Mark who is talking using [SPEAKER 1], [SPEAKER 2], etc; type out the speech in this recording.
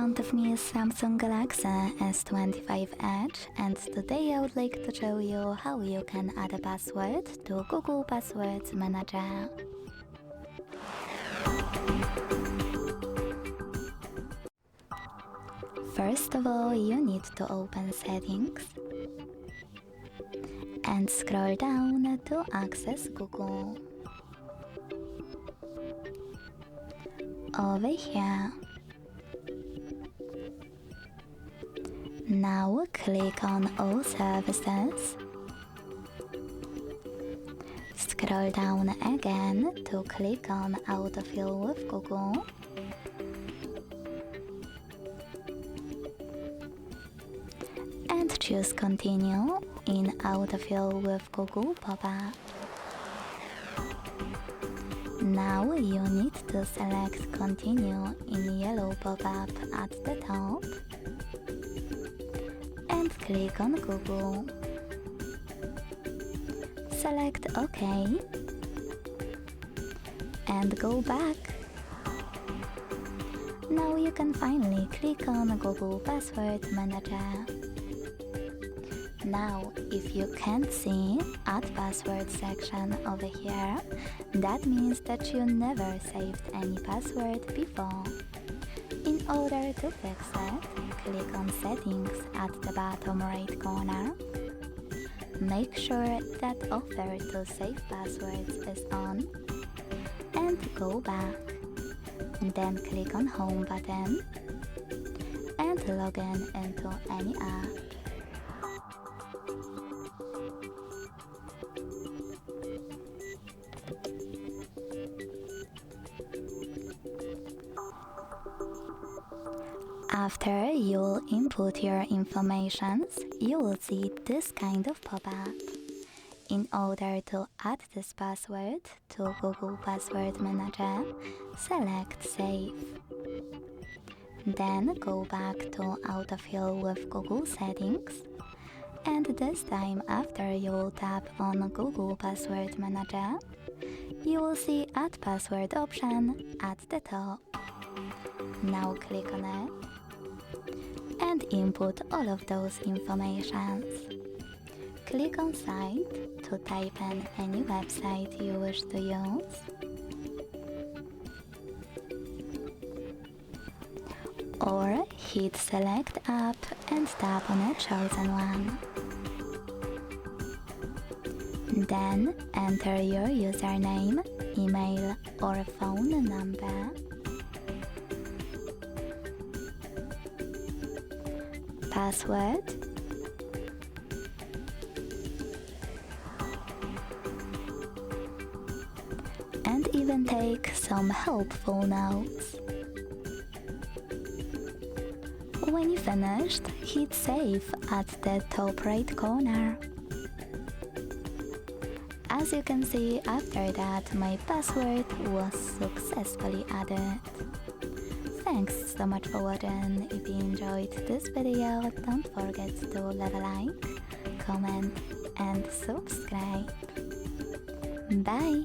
[SPEAKER 1] front of me is Samsung Galaxy S25 Edge, and today I would like to show you how you can add a password to Google Passwords Manager. First of all, you need to open Settings and scroll down to access Google. Over here. Now click on All Services. Scroll down again to click on Autofill with Google. And choose Continue in Autofill with Google pop-up. Now you need to select Continue in yellow pop-up at the top and click on Google. Select OK and go back. Now you can finally click on Google Password Manager. Now, if you can't see Add Password section over here, that means that you never saved any password before. In order to fix it, click on Settings at the bottom right corner. Make sure that Offer to Save Passwords is on, and go back. Then click on Home button and log in into any app. After you'll input your informations, you will see this kind of pop-up. In order to add this password to Google Password Manager, select Save. Then go back to Autofill with Google Settings, and this time after you will tap on Google Password Manager, you will see Add Password option at the top. Now click on it and input all of those informations. Click on Site to type in any website you wish to use. Or hit Select App and tap on a chosen one. Then enter your username, email or phone number. Password, and even take some helpful notes. When you finished, hit Save at the top right corner. As you can see, after that my password was successfully added. Thanks so much for watching. If you enjoyed this video, don't forget to leave a like, comment and subscribe. Bye!